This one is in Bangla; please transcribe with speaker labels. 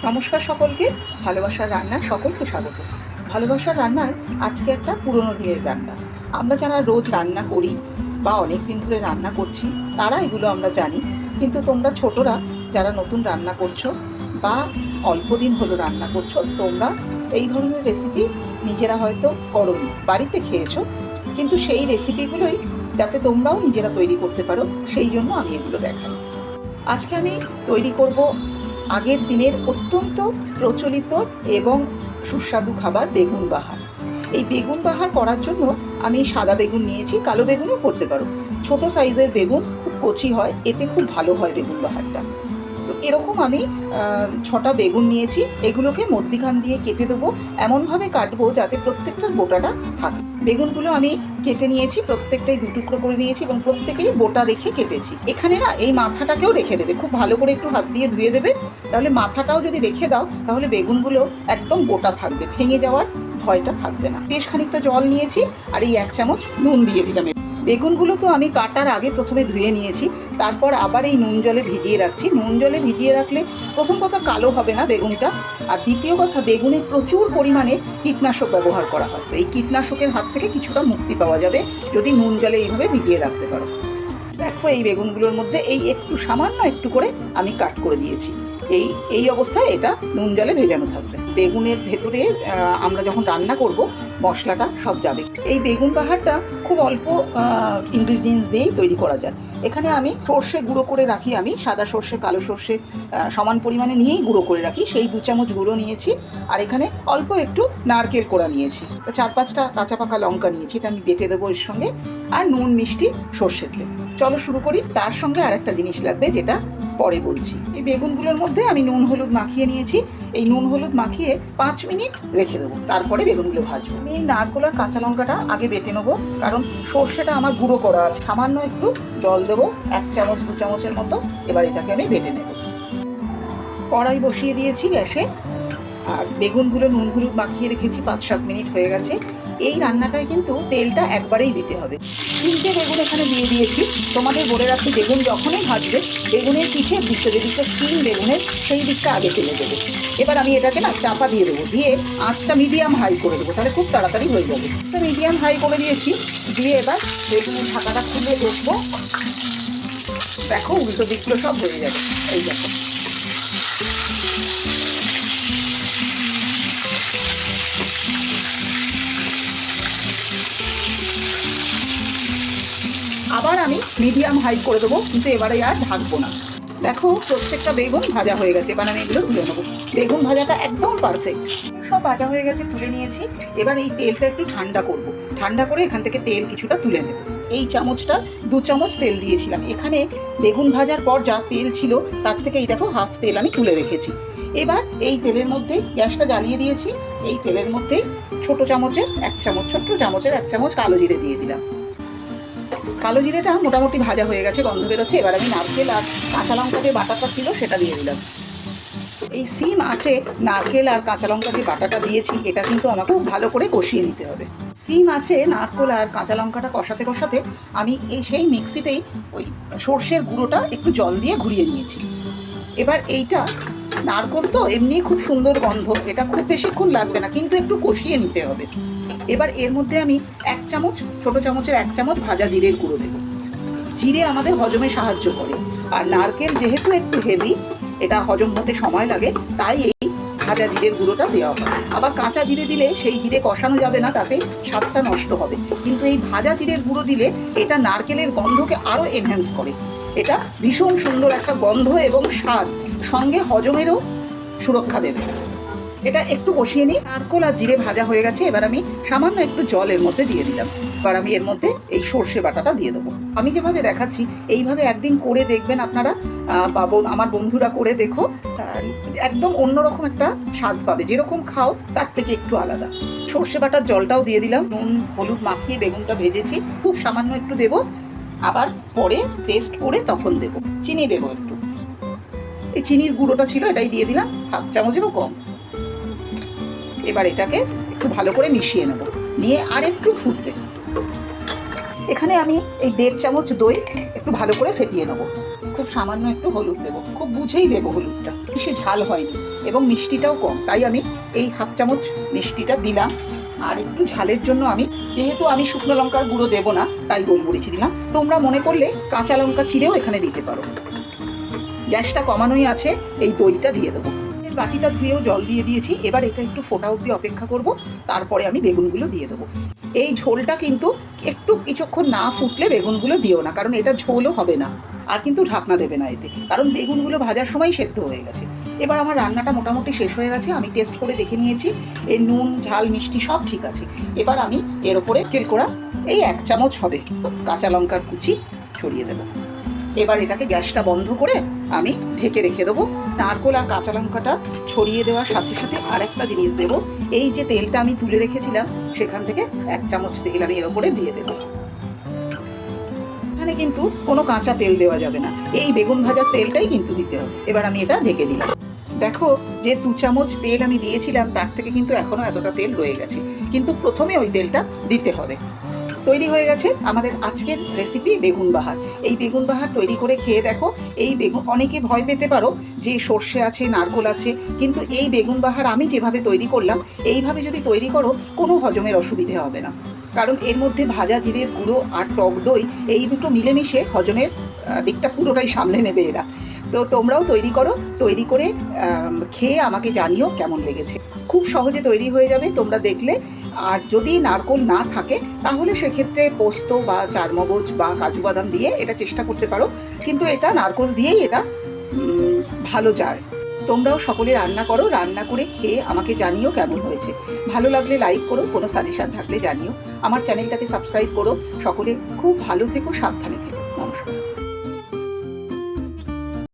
Speaker 1: নমস্কার সকলকে, ভালোবাসার রান্নায় সকলকে স্বাগত। ভালোবাসার রান্নায় আজকে একটা পুরনো দিনের রান্না। আমরা যারা রোজ রান্না করি বা অনেক দিন ধরে রান্না করছি তারা এগুলো আমরা জানি, কিন্তু তোমরা ছোটরা যারা নতুন রান্না করছো বা অল্প দিন হলো রান্না করছো, তোমরা এই ধরনের রেসিপি নিজেরা হয়তো করোনি, বাড়িতে খেয়েছো, কিন্তু সেই রেসিপিগুলোই যাতে তোমরাও নিজেরা তৈরি করতে পারো সেই জন্য আমি এগুলো দেখাই। আজকে আমি তৈরি করব আগের দিনের অত্যন্ত প্রচলিত এবং সুস্বাদু খাবার বেগুন বাহার। এই বেগুন বাহার করার জন্য আমি সাদা বেগুন নিয়েছি, কালো বেগুনও করতে পারো। ছোট সাইজের বেগুন খুব কচি হয়, এতে খুব ভালো হয় বেগুন বাহারটা। তো এরকম আমি 6টা বেগুন নিয়েছি। এগুলোকে মধ্যিখান দিয়ে কেটে দেবো, এমনভাবে কাটবো যাতে প্রত্যেকটার বোটাটা থাকে। বেগুনগুলো আমি কেটে নিয়েছি, প্রত্যেকটাই 2 টুকরো করে নিয়েছি এবং প্রত্যেকেরই বোটা রেখে কেটেছি। এখানে না এই মাথাটাকেও রেখে দেবে, খুব ভালো করে একটু হাত দিয়ে ধুয়ে দেবে, তাহলে মাথাটাও যদি রেখে দাও তাহলে বেগুনগুলো একদম বোটা থাকবে, ভেঙে যাওয়ার ভয়টা থাকবে না। বেশ খানিকটা জল নিয়েছি আর এই 1 চামচ নুন দিয়ে দিলাম। বেগুনগুলো তো আমি কাটার আগে প্রথমে ধুয়ে নিয়েছি, তারপর আবার এই নুন জলে ভিজিয়ে রাখছি। নুন জলে ভিজিয়ে রাখলে প্রথম কথা কালো হবে না বেগুনটা, আর দ্বিতীয় কথা বেগুনে প্রচুর পরিমাণে কীটনাশক ব্যবহার করা হয়। এই কীটনাশকের হাত থেকে কিছুটা মুক্তি পাওয়া যাবে যদি নুন জলে এইভাবে ভিজিয়ে রাখতে পারো। দেখো এই বেগুনগুলোর মধ্যে এই একটু সামান্য একটু করে আমি কাট করে দিয়েছি। এই অবস্থায় এটা নুন জলে ভেজানো থাকবে। বেগুনের ভেতরে আমরা যখন রান্না করব মশলাটা সব যাবে। এই বেগুন বাহারটা খুব অল্প ইনগ্রিডিয়েন্টস দিয়েই তৈরি করা যায়। এখানে আমি সর্ষে গুঁড়ো করে রাখি, আমি সাদা সর্ষে কালো সর্ষে সমান পরিমাণে নিয়েই গুঁড়ো করে রাখি, সেই 2 চামচ গুঁড়ো নিয়েছি। আর এখানে অল্প একটু নারকেল কোড়া নিয়েছি, 4-5টা কাঁচা পাকা লঙ্কা নিয়েছি, এটা আমি বেটে দেবো এর সঙ্গে, আর নুন মিষ্টি সর্ষের তেল। চলো শুরু করি। তার সঙ্গে আরেকটা জিনিস লাগবে যেটা পরে বলছি। এই বেগুনগুলোর মধ্যে আমি নুন হলুদ মাখিয়ে নিয়েছি। এই নুন হলুদ মাখিয়ে 5 মিনিট রেখে দেবো, তারপরে বেগুনগুলো ভাজবো। আমি এই নারকেল আর কাঁচা লঙ্কাটা আগে বেটে নেবো, কারণ সর্ষেটা আমার গুঁড়ো করা আছে। সামান্য একটু জল দেবো, 1 চামচ 2 চামচের মতো। এবার এটাকে আমি বেটে নেব। কড়াই বসিয়ে দিয়েছি গ্যাসে, আর বেগুনগুলো নুন হলুদ মাখিয়ে রেখেছি, 5-7 মিনিট হয়ে গেছে। এই রান্নাটায় কিন্তু তেলটা একবারেই দিতে হবে। 3টে বেগুন এখানে দিয়ে দিয়েছি। তোমাদের বলে রাখি, বেগুন যখনই ভাজবে বেগুনের পিঠের দিকটা, যে দিকটা স্কিন বেগুনের, সেই দিকটা আগে তেলে দেবে। এবার আমি এটাকে না চাপা দিয়ে দেবো, দিয়ে আঁচটা মিডিয়াম হাই করে দেবো, তাহলে খুব তাড়াতাড়ি হয়ে যাবে। তো মিডিয়াম হাই করে দিয়েছি, দিয়ে এবার বেগুনের ঢাকাটা খুলে দেখবো। দেখো উল্টো দিকগুলো সব হয়ে যাবে। এই দেখো আবার আমি মিডিয়াম হাই করে দেবো, কিন্তু এবারে আর ঢাকবো না। দেখো প্রত্যেকটা বেগুন ভাজা হয়ে গেছে, এবার আমি এগুলো তুলে নেবো। বেগুন ভাজাটা একদম পারফেক্ট, সব ভাজা হয়ে গেছে, তুলে নিয়েছি। এবার এই তেলটা একটু ঠান্ডা করব, ঠান্ডা করে এখান থেকে তেল কিছুটা তুলে নেব। এই চামচটা 2 চামচ তেল দিয়েছিলাম, এখানে বেগুন ভাজার পর যা তেল ছিল তার থেকে এই দেখো হাফ তেল আমি তুলে রেখেছি। এবার এই তেলের মধ্যে গ্যাসটা জ্বালিয়ে দিয়েছি, এই তেলের মধ্যে ছোট চামচের 1 চামচ কালো জিরে দিয়ে দিলাম। কালো জিরেটা মোটামুটি ভাজা হয়ে গেছে, গন্ধ বেরোচ্ছে। এবার আমি নারকেল আর কাঁচা লঙ্কা যে বাটাটা ছিল সেটা দিয়ে দিলাম। এই সিম আছে নারকেল আর কাঁচা লঙ্কা যে বাটাটা দিয়েছি, এটা কিন্তু আমাকে খুব ভালো করে কষিয়ে নিতে হবে। সিম আছে নারকেল আর কাঁচা লঙ্কাটা কষাতে কষাতে আমি সেই মিক্সিতেই ওই সর্ষের গুঁড়োটা একটু জল দিয়ে ঘুরিয়ে নিয়েছি। এবার এইটা নারকেল তো এমনি খুব সুন্দর গন্ধ, এটা খুব বেশিক্ষণ লাগবে না, কিন্তু একটু কষিয়ে নিতে হবে। এবার এর মধ্যে আমি 1 চামচ, ছোট চামচের 1 চামচ ভাজা জিরের গুঁড়ো দেবো। জিরে আমাদের হজমে সাহায্য করে, আর নারকেল যেহেতু একটু হেভি, এটা হজম হতে সময় লাগে, তাই এই ভাজা জিরের গুঁড়োটা দেওয়া হয়। আবার কাঁচা জিরে দিলে সেই জিরে কষানো যাবে না, তাতে স্বাদটা নষ্ট হবে, কিন্তু এই ভাজা জিরের গুঁড়ো দিলে এটা নারকেলের গন্ধকে আরও এনহ্যান্স করে। এটা ভীষণ সুন্দর একটা গন্ধ এবং স্বাদ, সঙ্গে হজমেরও সুরক্ষা দেবে। এটা একটু কষিয়ে নিই। নারকেল আর জিরে ভাজা হয়ে গেছে, এবার আমি সামান্য একটু জল এর মধ্যে দিয়ে দিলাম। এবার আমি এর মধ্যে এই সর্ষে বাটাটা দিয়ে দেবো। আমি যেভাবে দেখাচ্ছি এইভাবে একদিন করে দেখবেন আপনারা, বা আমার বন্ধুরা করে দেখো, একদম অন্যরকম একটা স্বাদ পাবে। যেরকম খাও তার থেকে একটু আলাদা। সর্ষে বাটার জলটাও দিয়ে দিলাম। নুন হলুদ মাখিয়ে বেগুনটা ভেজেছি, খুব সামান্য একটু দেবো, আবার পরে টেস্ট করে তখন দেবো। চিনি দেবো একটু, এই চিনির গুঁড়োটা ছিল এটাই দিয়ে দিলাম, হাফ চামচেরও কম। এবার এটাকে একটু ভালো করে মিশিয়ে নেব, নিয়ে আর একটু ফুটবে। এখানে আমি এই 1.5 চামচ দই একটু ভালো করে ফেটিয়ে নেব। খুব সামান্য একটু হলুদ দেবো, খুব বুঝেই দেবো হলুদটা, বেশি ঝাল হয়নি। এবং মিষ্টিটাও কম, তাই আমি এই হাফ চামচ মিষ্টিটা দিলাম। আর একটু ঝালের জন্য আমি, যেহেতু আমি শুকনো লঙ্কার গুঁড়ো দেবো না, তাই গোলমরিচি দিলাম। তোমরা মনে করলে কাঁচা লঙ্কা চিড়েও এখানে দিতে পারো। গ্যাসটা কমানোই আছে, এই দইটা দিয়ে দেবো। বাটিটা ধুয়েও জল দিয়ে দিয়েছি। এবার এটা একটু ফোটা অবধি অপেক্ষা করব, তারপরে আমি বেগুনগুলো দিয়ে দেবো। এই ঝোলটা কিন্তু একটু কিছুক্ষণ না ফুটলে বেগুনগুলো দিও না, কারণ এটা ঝোলও হবে না। আর কিন্তু ঢাকনা দেবে না এতে, কারণ বেগুনগুলো ভাজার সময় সেদ্ধ হয়ে গেছে। এবার আমার রান্নাটা মোটামুটি শেষ হয়ে গেছে। আমি টেস্ট করে দেখে নিয়েছি, এর নুন ঝাল মিষ্টি সব ঠিক আছে। এবার আমি এর ওপরে তেল করা এই 1 চামচ হবে কাঁচা লঙ্কার কুচি ছড়িয়ে দেবো। এবার এটাকে গ্যাসটা বন্ধ করে আমি ঢেকে রেখে দেবো। নারকোল আর কাঁচা লঙ্কাটা ছড়িয়ে দেওয়ার সাথে সাথে আরেকটা জিনিস দেবো। এই যে তেলটা আমি তুলে রেখেছিলাম, সেখান থেকে 1 চামচ তেল আমি এর ওপরে দিয়ে দেবো। এখানে কিন্তু কোনো কাঁচা তেল দেওয়া যাবে না, এই বেগুন ভাজার তেলটাই কিন্তু দিতে হবে। এবার আমি এটা ঢেকে দিলাম। দেখো, যে 2 চামচ তেল আমি দিয়েছিলাম, তার থেকে কিন্তু এখনো এতটা তেল রয়ে গেছে, কিন্তু প্রথমে ওই তেলটা দিতে হবে। তৈরি হয়ে গেছে আমাদের আজকের রেসিপি বেগুন বাহার। এই বেগুন বাহার তৈরি করে খেয়ে দেখো। এই বেগুন, অনেকে ভয় পেতে পারো যে সর্ষে আছে নারকোল আছে, কিন্তু এই বেগুন বাহার আমি যেভাবে তৈরি করলাম, এইভাবে যদি তৈরি করো কোনো হজমের অসুবিধে হবে না, কারণ এর মধ্যে ভাজা জিরের গুঁড়ো আর টক দই, এই দুটো মিলেমিশে হজমের দিকটা পুরোটাই সামলে নেবে এরা। তো তোমরাও তৈরি করো, তৈরি করে খেয়ে আমাকে জানিও কেমন লেগেছে। খুব সহজে তৈরি হয়ে যাবে তোমরা দেখলে। আর যদি নারকোল না থাকে, তাহলে সেক্ষেত্রে পোস্ত বা চারমগজ বা কাজু বাদাম দিয়ে এটা চেষ্টা করতে পারো, কিন্তু এটা নারকোল দিয়েই এটা ভালো যায়। তোমরাও সকলে রান্না করো, রান্না করে খেয়ে আমাকে জানিও কেমন হয়েছে। ভালো লাগলে লাইক করো, কোনো সাজেশন থাকলে জানিও। আমার চ্যানেলটাকে সাবস্ক্রাইব করো। সকলে খুব ভালো থেকো, সাবধানে থেকো। নমস্কার।